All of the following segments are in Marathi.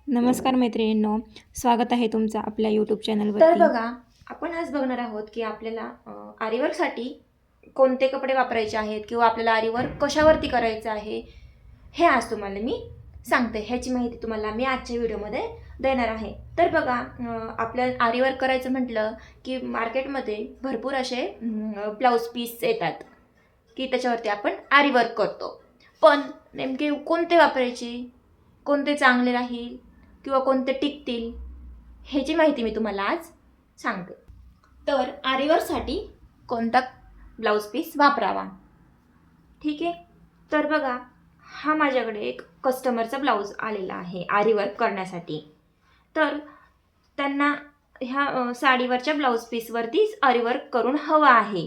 नमस्कार मैत्रिणींनो, स्वागत आहे तुमचं आपल्या यूट्यूब तर चॅनलवरती. बघा, आपण आज बघणार आहोत की आपल्याला आरीवर्कसाठी कोणते कपडे वापरायचे आहेत किंवा आपल्याला आरीवर्क कशावरती करायचं आहे, हे आज तुम्हाला मी सांगते. ह्याची माहिती तुम्हाला मी आजच्या व्हिडिओमध्ये देणार आहे. तर बघा, आपल्याला आरीवर्क करायचं म्हटलं की मार्केटमध्ये भरपूर असे ब्लाऊज पीस येतात की त्याच्यावरती आपण आरीवर्क करतो. पण नेमके कोणते वापरायचे, कोणते चांगले राहील किंवा कोणते टिकतील, ह्याची माहिती मी तुम्हाला आज सांगते. तर आरीवर्कसाठी कोणता ब्लाऊज पीस वापरावा, ठीक आहे. तर बघा, हा माझ्याकडे एक कस्टमरचा ब्लाऊज आलेला आहे आरीवर्क करण्यासाठी. तर त्यांना ह्या साडीवरच्या ब्लाऊज पीसवरतीच आरीवर्क करून हवं आहे.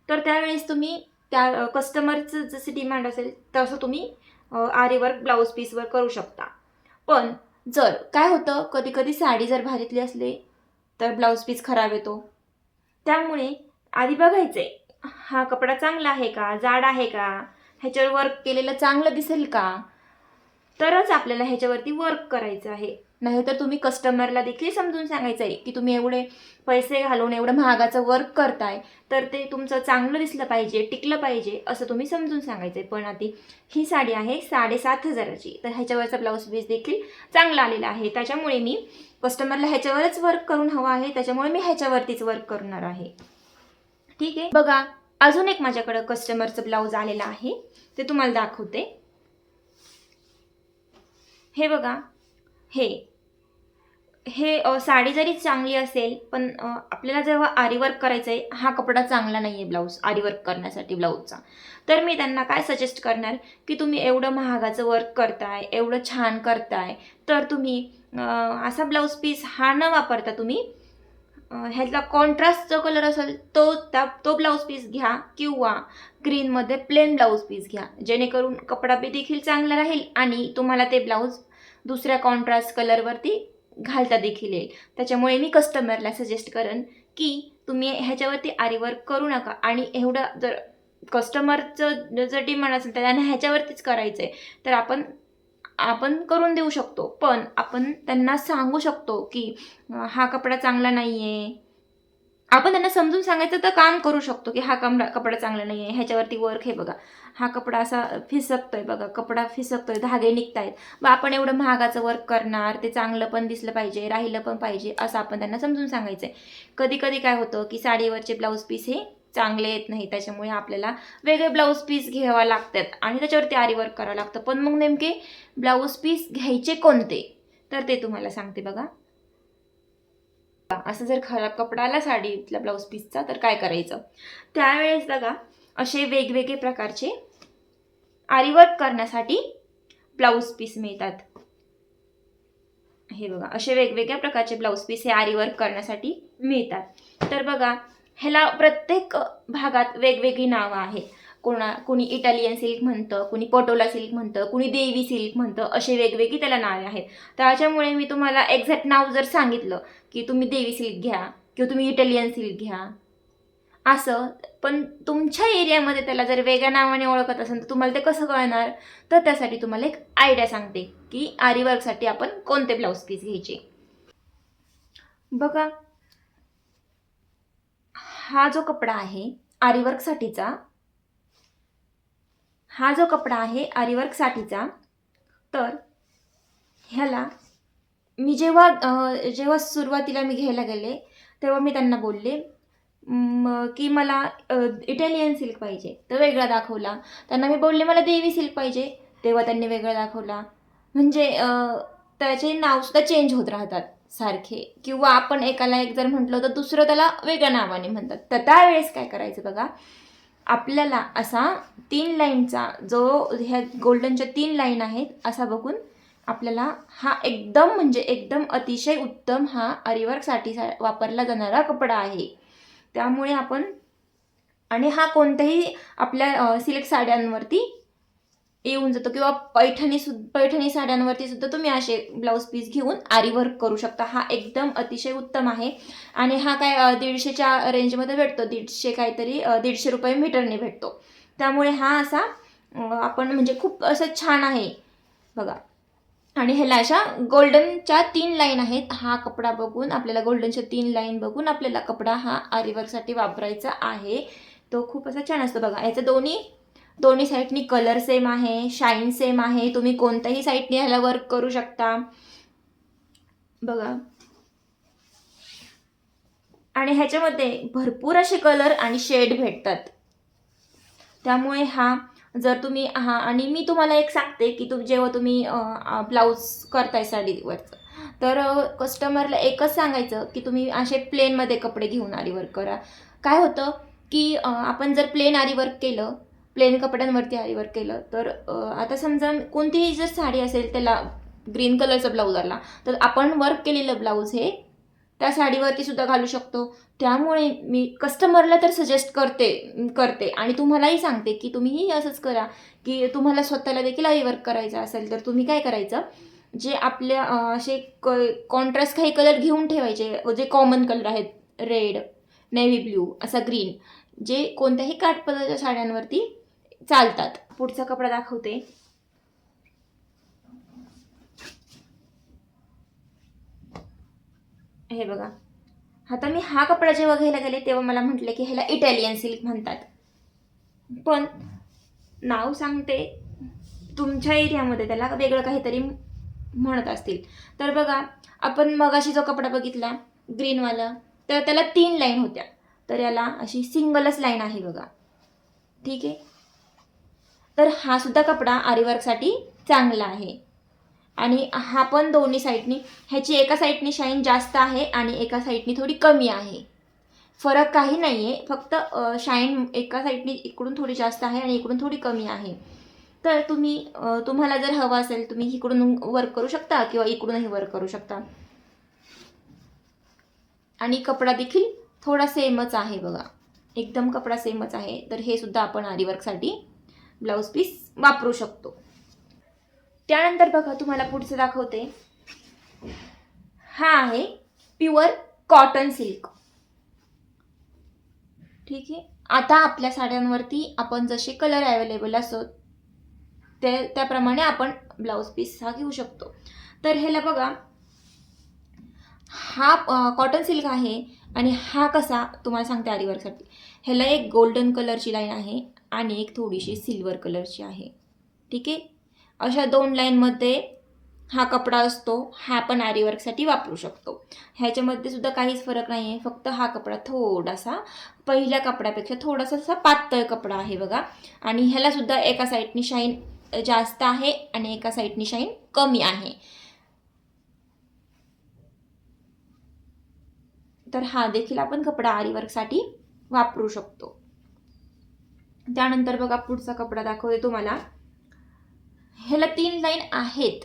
तर त्यावेळेस तुम्ही त्या कस्टमरचं जसे डिमांड असेल तसं तुम्ही आरीवर्क ब्लाऊज पीसवर करू शकता. पण जर काय होतं, कधी कधी साडी जर भारीतली असली तर ब्लाऊज पीस खराब येतो. त्यामुळे आधी बघायचे हा कपडा चांगला आहे का, जाड आहे का, ह्याच्यावर वर्क केलेलं चांगलं दिसेल का, तरच आपल्याला ह्याच्यावरती वर्क करायचं आहे. नाहीतर तुम्ही कस्टमरला देखील समजून सांगायचं आहे की तुम्ही एवढे पैसे घालून एवढं महागाचं वर्क करताय, तर ते तुमचं चांगलं दिसलं पाहिजे, टिकलं पाहिजे, असं तुम्ही समजून सांगायचं आहे. पण आधी ही साडी आहे 7,500ची, तर ह्याच्यावरचा ब्लाऊज पीस देखील चांगला आलेला आहे. त्याच्यामुळे मी कस्टमरला ह्याच्यावरच वर्क करून हवं आहे, त्याच्यामुळे मी ह्याच्यावरतीच वर्क करणार आहे, ठीक आहे. बघा, अजून एक माझ्याकडं कस्टमरचं ब्लाऊज आलेलं आहे, ते तुम्हाला दाखवते. हे बघा, हे हे साडी जरी चांगली असेल पण आपल्याला जेव्हा आरीवर्क करायचं आहे, हा कपडा चांगला नाही आहे ब्लाऊज आरीवर्क करण्यासाठी ब्लाऊजचा. तर मी त्यांना काय सजेस्ट करणार की तुम्ही एवढं महागाचं वर्क करताय, एवढं छान करताय, तर तुम्ही असा ब्लाऊज पीस हा न वापरता तुम्ही ह्यातला कॉन्ट्रास्ट जो कलर असेल तो ब्लाऊज पीस घ्या, किंवा ग्रीनमध्ये प्लेन ब्लाऊज पीस घ्या, जेणेकरून कपडा बी देखील चांगला राहील आणि तुम्हाला ते ब्लाऊज दुसऱ्या कॉन्ट्रास्ट कलरवरती घालता देखील येईल. त्याच्यामुळे मी कस्टमरला सजेस्ट करेन की तुम्ही ह्याच्यावरती आरीवर्क करू नका. आणि एवढं जर कस्टमरचं जर डिमांड असेल तर त्यांना ह्याच्यावरतीच करायचं आहे, तर आपण आपण करून देऊ शकतो. पण आपण त्यांना सांगू शकतो की हा कपडा चांगला नाही आहे. आपण त्यांना समजून सांगायचं तर काम करू शकतो की हा कपडा चांगला नाही आहे, ह्याच्यावरती वर्क हे बघा, हा कपडा असा फिसकतोय, बघा कपडा फिसकतोय, धागे निघतायत, मग आपण एवढं महागाचं वर्क करणार, ते चांगलं पण दिसलं पाहिजे, राहिलं पण पाहिजे, असं आपण त्यांना समजून सांगायचं आहे. कधी कधी काय होतं की साडीवरचे ब्लाऊज पीस हे चांगले येत नाही, त्याच्यामुळे आपल्याला वेगळे ब्लाऊज पीस घ्यावा लागतात आणि त्याच्यावरती आरीवर्क करावं लागतं. पण मग नेमके ब्लाऊज पीस घ्यायचे कोणते, तर ते तुम्हाला सांगते. बघा, असं जर खराब कपडा आला साडीतल्या ब्लाऊज पीसचा तर काय करायचं. त्यावेळेस बघा, असे वेगवेगळे प्रकारचे आरीवर्क करण्यासाठी ब्लाऊज पीस मिळतात. हे बघा, असे वेगवेगळ्या प्रकारचे ब्लाऊज पीस हे आरीवर्क करण्यासाठी मिळतात. तर बघा, ह्याला प्रत्येक भागात वेगवेगळी नावं आहेत. कोणी इटालियन सिल्क म्हणतं, कोणी पटोला सिल्क म्हणतं, कोणी देवी सिल्क म्हणतं, असे वेगवेगळी त्याला नावे आहेत. त्याच्यामुळे मी तुम्हाला एक्झॅक्ट नाव जर सांगितलं की तुम्ही देवी सिल्क घ्या किंवा तुम्ही इटालियन सिल्क घ्या असं, पण तुमच्या एरियामध्ये त्याला जर वेगळ्या नावाने ओळखत असेल तर तुम्हाला ते कसं कळणार. तर त्यासाठी तुम्हाला एक आयडिया सांगते की आरीवर्कसाठी आपण कोणते ब्लाऊज पीस घ्यायचे. बघा, हा जो कपडा आहे आरीवर्कसाठीचा, हा जो कपडा आहे आरीवर्कसाठीचा, तर ह्याला मी जेव्हा सुरुवातीला मी घ्यायला गेले तेव्हा मी त्यांना बोलले की मला इटालियन सिल्क पाहिजे, तर वेगळा दाखवला. त्यांना मी बोलले मला देवी सिल्क पाहिजे, तेव्हा त्यांनी वेगळा दाखवला. म्हणजे त्याचे नावसुद्धा चेंज होत राहतात सारखे, किंवा आपण एकाला एक जर म्हटलं तर दुसरं त्याला वेगळ्या नावाने म्हणतात. तर त्यावेळेस काय करायचं बघा, आपल्याला असा 3 लाईनचा जो ह्या गोल्डनच्या 3 लाईन आहेत असा बघून आपल्याला हा एकदम म्हणजे एकदम अतिशय उत्तम हा आरीवर्कसाठी वापरला जाणारा कपडा आहे. त्यामुळे आपण, आणि हा कोणत्याही आपल्या सिल्क साड्यांवरती येऊन जातो, किंवा पैठणी साड्यांवरती सुद्धा तुम्ही असे ब्लाऊज पीस घेऊन आरीवर्क करू शकता. हा एकदम अतिशय उत्तम आहे. आणि हा काय 150च्या रेंजमध्ये भेटतो, 150 काहीतरी 150 रुपये मीटरने भेटतो. त्यामुळे हा असा आपण म्हणजे खूप असं छान आहे. बघा, आणि ह्याला अशा गोल्डनच्या 3 लाईन आहेत. हा कपडा बघून आपल्याला गोल्डनच्या 3 लाईन बघून आपल्याला कपडा हा आरीवर्कसाठी वापरायचा आहे. तो खूप असा छान असतो बघा. याचं दोन्ही साईडनी कलर सेम आहे, शाईन सेम आहे. तुम्ही कोणत्याही साईडने ह्याला वर्क करू शकता बघा. आणि ह्याच्यामध्ये भरपूर असे कलर आणि शेड भेटतात. त्यामुळे जर तुम्ही आणि मी तुम्हाला एक सांगते की जेव्हा तुम्ही ब्लाऊज करताय साडीवरचं, तर कस्टमरला एकच सांगायचं की तुम्ही असे प्लेनमध्ये कपडे घेऊन आरी वर्क करा. काय होतं की आपण जर प्लेन आरी वर्क केलं, प्लेन कपड्यांवरती आरी वर्क केलं, तर आता समजा कोणतीही जर साडी असेल त्याला ग्रीन कलरचा ब्लाऊज आला, तर आपण वर्क केलेलं ब्लाऊज हे त्या साडीवरती सुद्धा घालू शकतो. त्यामुळे मी कस्टमरला तर सजेस्ट करते आणि तुम्हालाही सांगते की तुम्हीही असंच करा. की तुम्हाला स्वतःला देखील आरी वर्क करायचं असेल तर तुम्ही काय करायचं, जे आपल्या असे कॉन्ट्रास्ट काही कलर घेऊन ठेवायचे, जे कॉमन कलर आहेत, रेड, नेव्ही ब्ल्यू, असा ग्रीन, जे कोणत्याही काठपदराच्या साड्यांवरती चालतात. पुढचा कपडा दाखवते. हे बघा. आता मी हा कपडा जेव्हा घ्यायला गेले तेव्हा मला म्हटले की ह्याला इटालियन सिल्क म्हणतात, पण नाव सांगते, तुमच्या एरियामध्ये त्याला वेगळं काहीतरी म्हणत असतील. तर बघा, आपण मगाशी जो कपडा बघितला ग्रीनवाला, तर त्याला 3 लाईन होत्या, तर याला अशी सिंगलच लाईन आहे बघा. ठीक आहे. तर हा सुद्धा कपडा आरीवर्कसाठी चांगला आहे. आणि हा पण दोन्ही साईडनी, ह्याची एका साईडनी शाईन जास्त आहे आणि एका साईडनी थोडी कमी आहे. फरक काही नाही आहे, फक्त शाईन एका साईडनी इकडून थोडी जास्त आहे आणि इकडून थोडी कमी आहे. तर तुम्हाला जर हवं असेल तुम्ही इकडून वर्क करू शकता किंवा इकडूनही वर्क करू शकता. आणि कपडा देखील थोडा सेमच आहे बघा, एकदम कपडा सेमच आहे. तर हे सुद्धा आपण आरीवर्कसाठी ब्लाऊज पीस वापरू शकतो. त्यानंतर बघा, तुम्हाला पुढचं दाखवते. हा आहे प्युअर कॉटन सिल्क. ठीक आहे. आता आपल्या साड्यांवरती आपण जसे कलर अवेलेबल असतो त्याप्रमाणे आपण ब्लाऊज पीस हा घेऊ शकतो. तर ह्याला बघा, हा कॉटन सिल्क आहे आणि हा कसा तुम्हाला सांगते आरीवर्कसाठी. ह्याला एक गोल्डन कलरची लाईन आहे आणि एक थोडीशी सिल्वर कलरची आहे. ठीक आहे. अशा 2 लाईनमध्ये हा कपडा असतो. हा पण आरीवर्कसाठी वापरू शकतो. ह्याच्यामध्ये सुद्धा काहीच फरक नाही आहे, फक्त हा कपडा थोडासा पहिल्या कपड्यापेक्षा थोडासा असा पातळ कपडा आहे बघा. आणि ह्याला सुद्धा एका साईडनी शाईन जास्त आहे आणि एका साईडनी शाईन कमी आहे. तर हा देखील आपण कपडा आरीवर्कसाठी वापरू शकतो. त्यानंतर बघा, पुढचा कपडा दाखवते तुम्हाला. ह्याला 3 लाईन आहेत,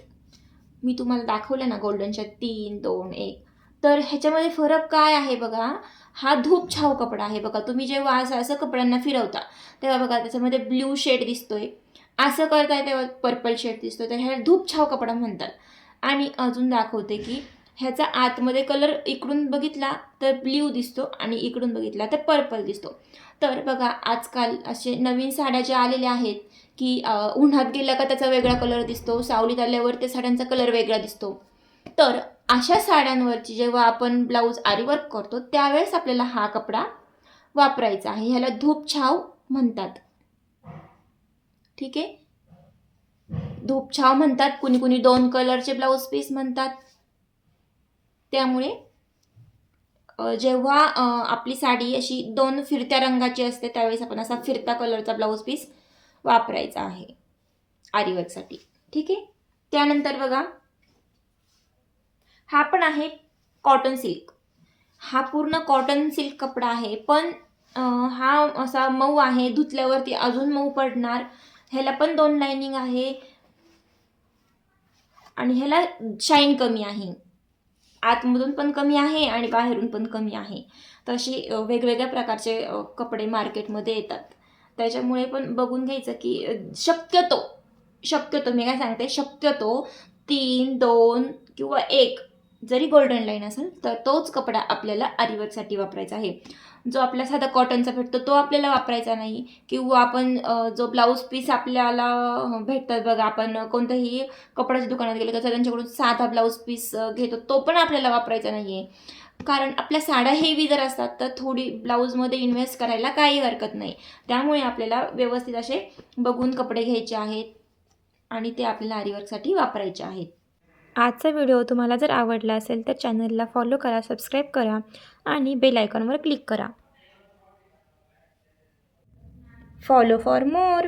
मी तुम्हाला दाखवलं ना गोल्डनच्या 3, 2, 1. तर ह्याच्यामध्ये फरक काय आहे बघा. हा धूप छाव कपडा आहे बघा. तुम्ही जेव्हा असं कपड्यांना फिरवता तेव्हा बघा त्याच्यामध्ये ब्ल्यू शेड दिसतोय, असं करताय तेव्हा पर्पल शेड दिसतोय, तर ह्याला धूप छाव कपडा म्हणतात. आणि अजून दाखवते की ह्याचा आतमध्ये कलर इकडून बघितला तर ब्ल्यू दिसतो आणि इकडून बघितला तर पर्पल दिसतो. तर बघा, आजकाल असे नवीन साड्या ज्या आलेल्या आहेत की उन्हात गेला का त्याचा वेगळा कलर दिसतो, सावलीत आल्यावर त्या साड्यांचा कलर वेगळा दिसतो. तर अशा साड्यांवरची जेव्हा आपण ब्लाऊज आरीवर्क करतो त्यावेळेस आपल्याला हा कपडा वापरायचा आहे. ह्याला धूप छाव म्हणतात. ठीक आहे. धूप छाव म्हणतात, कुणी कुणी 2 कलरचे ब्लाऊज पीस म्हणतात. त्यामुळे जेव्हा आपली साडी अशी 2 फिरत्या रंगाची असते त्यावेळेस आपण असा फिरता कलरचा ब्लाऊज पीस वापरायचा आहे आरीवर्कसाठी. ठीक आहे. त्यानंतर बघा, हा पण आहे कॉटन सिल्क. हा पूर्ण कॉटन सिल्क कपडा आहे, पण हा असा मऊ आहे, धुतल्यावरती अजून मऊ पडणार. ह्याला पण 2 लाईनिंग आहे आणि ह्याला शाईन कमी आहे. आतमधून पण कमी आहे आणि बाहेरून पण कमी आहे. तसे वेगवेगळ्या प्रकारचे कपडे मार्केटमध्ये येतात. त्याच्यामुळे पण बघून घ्यायचं की शक्यतो मी काय सांगते, शक्यतो 3, 2 किंवा 1 जरी गोल्डन लाईन असेल तर तोच कपडा आपल्याला आरीवर्कसाठी वापरायचा आहे. जो आपला साधा कॉटनचा भेटतो तो आपल्याला वापरायचा नाही, किंवा आपण जो ब्लाऊज पीस आपल्याला भेटतात बघा, आपण कोणत्याही कपड्याच्या दुकानात गेलं तर त्यांच्याकडून साधा ब्लाऊज पीस घेतो, तो पण आपल्याला वापरायचा नाही आहे. कारण आपल्या साड्या हेवी जर असतात तर थोडी ब्लाऊजमध्ये इन्व्हेस्ट करायला काही हरकत नाही. त्यामुळे आपल्याला व्यवस्थित असे बघून कपडे घ्यायचे आहेत आणि ते आपल्याला आरीवर्कसाठी वापरायचे आहेत. आजचा व्हिडिओ तुम्हाला जर आवडला असेल तर चॅनलला फॉलो करा, सबस्क्राईब करा आणि बेल आयकॉनवर क्लिक करा. Follow for more.